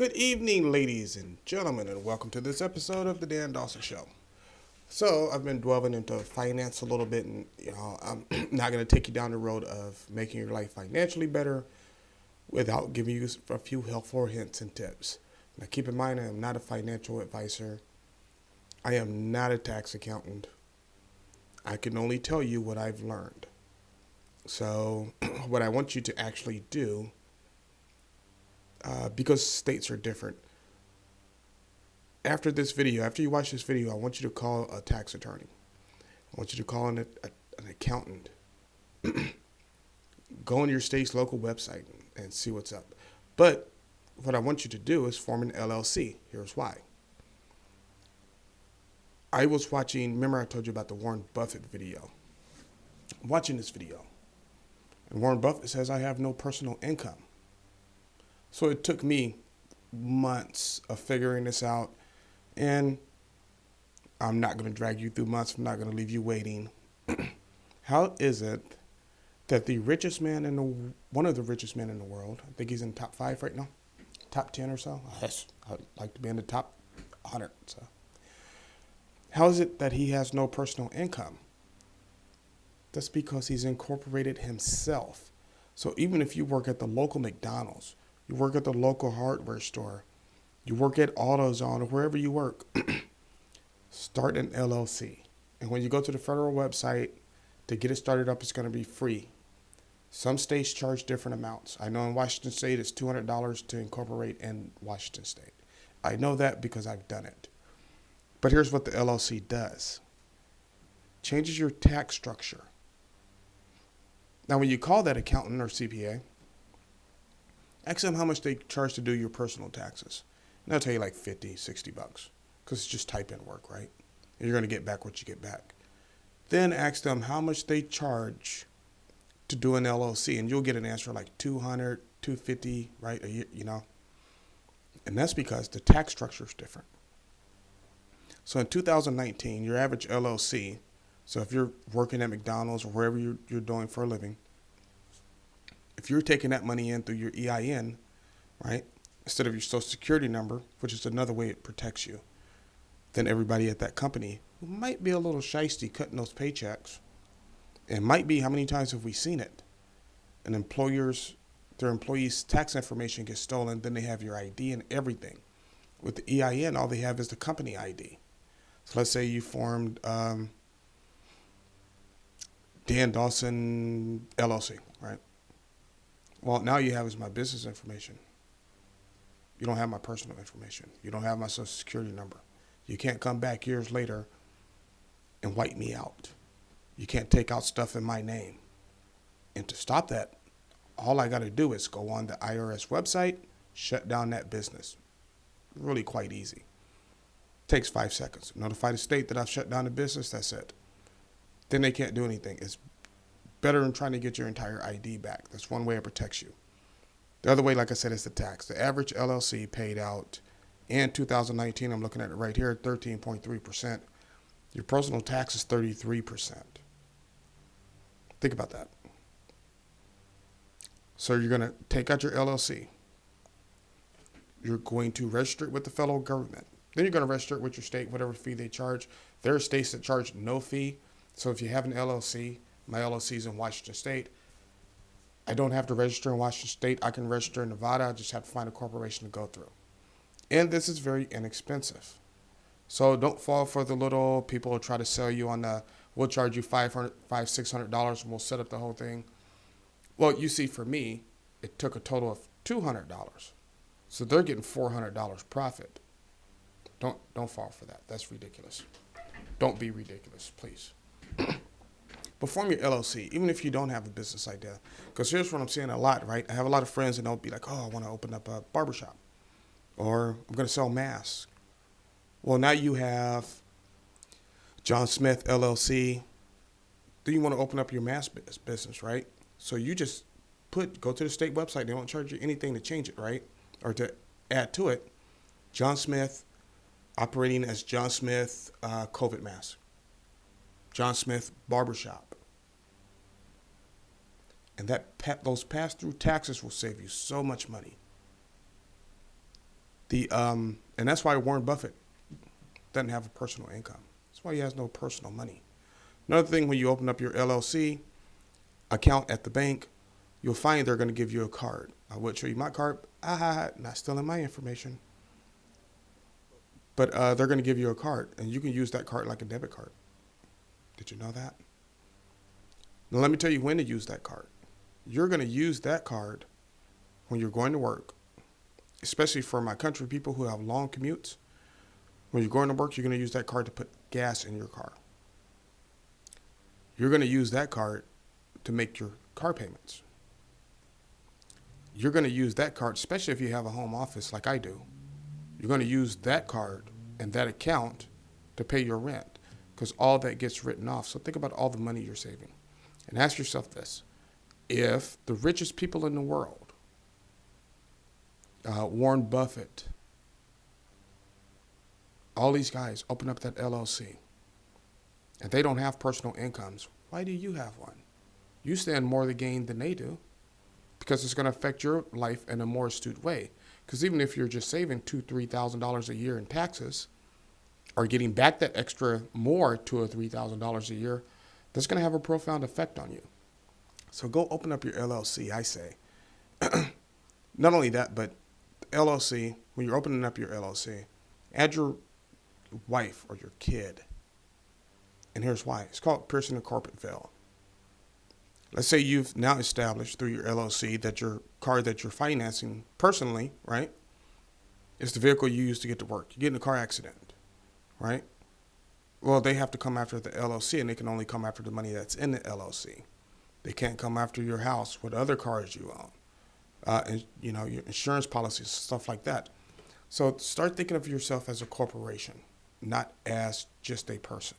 Good evening, ladies and gentlemen, and welcome to this episode of the Dan Dawson Show. So, I've been delving into finance a little bit, and I'm not going to take you down the road of making your life financially better without giving you a few helpful hints and tips. Now, keep in mind, I am not a financial advisor. I am not a tax accountant. I can only tell you what I've learned. So, what I want you to actually do, because states are different, after you watch this video, I want you to call a tax attorney. I want you to call an accountant. Go on your state's local website and see what's up. But what I want you to do is form an LLC. Here's why. I was watching, remember I told you about the Warren Buffett video. I'm watching this video. And Warren Buffett says, I have no personal income. So it took me months of figuring this out. And I'm not going to drag you through months. I'm not going to leave you waiting. How is it that one of the richest men in the world, I think he's in the top 5 right now, top 10 or so. Yes, I'd like to be in the top 100. So, how is it that he has no personal income? That's because he's incorporated himself. So even if you work at the local McDonald's, you work at the local hardware store, you work at AutoZone or wherever you work, start an LLC. And when you go to the federal website to get it started up, it's going to be free. Some states charge different amounts. I know in Washington State it's $200 to incorporate in Washington State. I know that because I've done it. But here's what the LLC does. Changes your tax structure. Now when you call that accountant or CPA, ask them how much they charge to do your personal taxes. And they'll tell you like $50, $60 because it's just type in work, right? And you're going to get back what you get back. Then ask them how much they charge to do an LLC, and you'll get an answer like $200, $250, right? And that's because the tax structure is different. So in 2019, your average LLC, so if you're working at McDonald's or wherever you're doing for a living, if you're taking that money in through your EIN, right, instead of your social security number, which is another way it protects you, then everybody at that company who might be a little shysty cutting those paychecks, and might be, how many times have we seen it? And their employees' tax information gets stolen, then they have your ID and everything. With the EIN, all they have is the company ID. So let's say you formed Dan Dawson LLC, right? Well, now you have is my business information. You don't have my personal information. You don't have my social security number. You can't come back years later and wipe me out. You can't take out stuff in my name. And to stop that, all I got to do is go on the IRS website, shut down that business. Really quite easy. Takes 5 seconds. Notify the state that I've shut down the business, that's it. Then they can't do anything. It's better than trying to get your entire ID back. That's one way it protects you. The other way, like I said, is the tax. The average LLC paid out in 2019, I'm looking at it right here, 13.3%. Your personal tax is 33%. Think about that. So you're going to take out your LLC. You're going to register it with the federal government. Then you're going to register it with your state, whatever fee they charge. There are states that charge no fee. So if you have an LLC, my LLC is in Washington State. I don't have to register in Washington State. I can register in Nevada. I just have to find a corporation to go through. And this is very inexpensive. So don't fall for the little people who try to sell you on we'll charge you $500, $600 and we'll set up the whole thing. Well, you see, for me, it took a total of $200. So they're getting $400 profit. Don't fall for that. That's ridiculous. Don't be ridiculous, please. But form your LLC, even if you don't have a business idea. Because here's what I'm seeing a lot, right? I have a lot of friends and they'll be like, oh, I want to open up a barbershop. Or I'm going to sell masks. Well, now you have John Smith LLC. Then you want to open up your mask business, right? So you just go to the state website. They won't charge you anything to change it, right? Or to add to it. John Smith, operating as John Smith COVID mask. John Smith Barbershop. And those pass-through taxes will save you so much money. And that's why Warren Buffett doesn't have a personal income. That's why he has no personal money. Another thing, when you open up your LLC account at the bank, you'll find they're going to give you a card. I would show you my card. Not stealing my information. But they're going to give you a card, and you can use that card like a debit card. Did you know that? Now, let me tell you when to use that card. You're going to use that card when you're going to work, especially for my country people who have long commutes. When you're going to work, you're going to use that card to put gas in your car. You're going to use that card to make your car payments. You're going to use that card, especially if you have a home office like I do. You're going to use that card and that account to pay your rent, because all that gets written off. So think about all the money you're saving. And ask yourself this. If the richest people in the world, Warren Buffett, all these guys open up that LLC, and they don't have personal incomes, why do you have one? You stand more to gain than they do, because it's going to affect your life in a more astute way. Because even if you're just saving $2,000, $3,000 a year in taxes, or getting back that extra more $2,000 or $3,000 a year, that's going to have a profound effect on you. So go open up your LLC, I say. Not only that, but LLC, when you're opening up your LLC, add your wife or your kid. And here's why. It's called piercing the corporate veil. Let's say you've now established through your LLC that your car that you're financing personally, right, is the vehicle you use to get to work. You get in a car accident, right? Well, they have to come after the LLC, and they can only come after the money that's in the LLC. They can't come after your house with other cars you own, and your insurance policies, stuff like that. So start thinking of yourself as a corporation, not as just a person.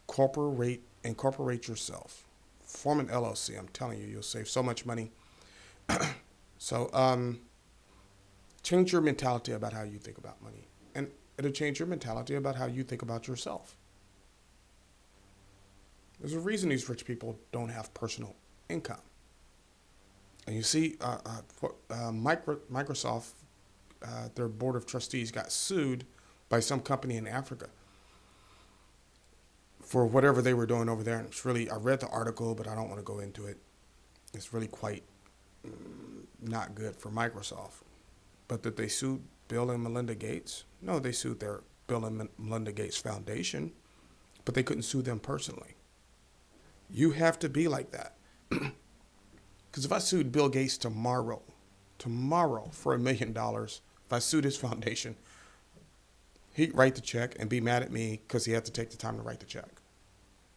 Incorporate yourself. Form an LLC. I'm telling you, you'll save so much money. So change your mentality about how you think about money. And it'll change your mentality about how you think about yourself. There's a reason these rich people don't have personal income. And you see, Microsoft, their board of trustees got sued by some company in Africa for whatever they were doing over there. And it's really, I read the article, but I don't want to go into it. It's really quite not good for Microsoft. But that they sued Bill and Melinda Gates? No, they sued their Bill and Melinda Gates Foundation, but they couldn't sue them personally. You have to be like that. Because if I sued Bill Gates tomorrow for $1 million, if I sued his foundation, he'd write the check and be mad at me because he had to take the time to write the check.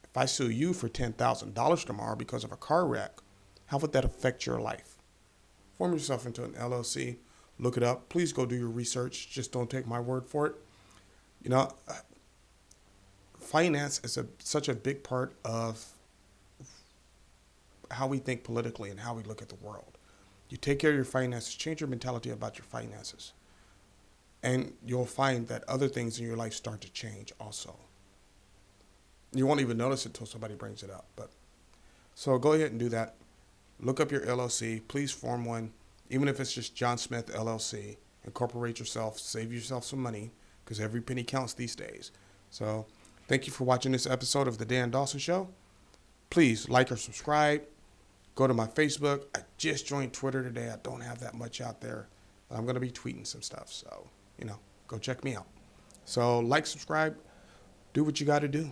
If I sue you for $10,000 tomorrow because of a car wreck, how would that affect your life? Form yourself into an LLC. Look it up. Please go do your research. Just don't take my word for it. Finance is such a big part of how we think politically and how we look at the world. You take care of your finances, change your mentality about your finances, and you'll find that other things in your life start to change also. You won't even notice it until somebody brings it up. So go ahead and do that. Look up your LLC. Please form one, even if it's just John Smith LLC. Incorporate yourself, save yourself some money, because every penny counts these days. So thank you for watching this episode of The Dan Dawson Show. Please like or subscribe. Go to my Facebook. I just joined Twitter today. I don't have that much out there, but I'm going to be tweeting some stuff. So, go check me out. So like, subscribe, do what you got to do.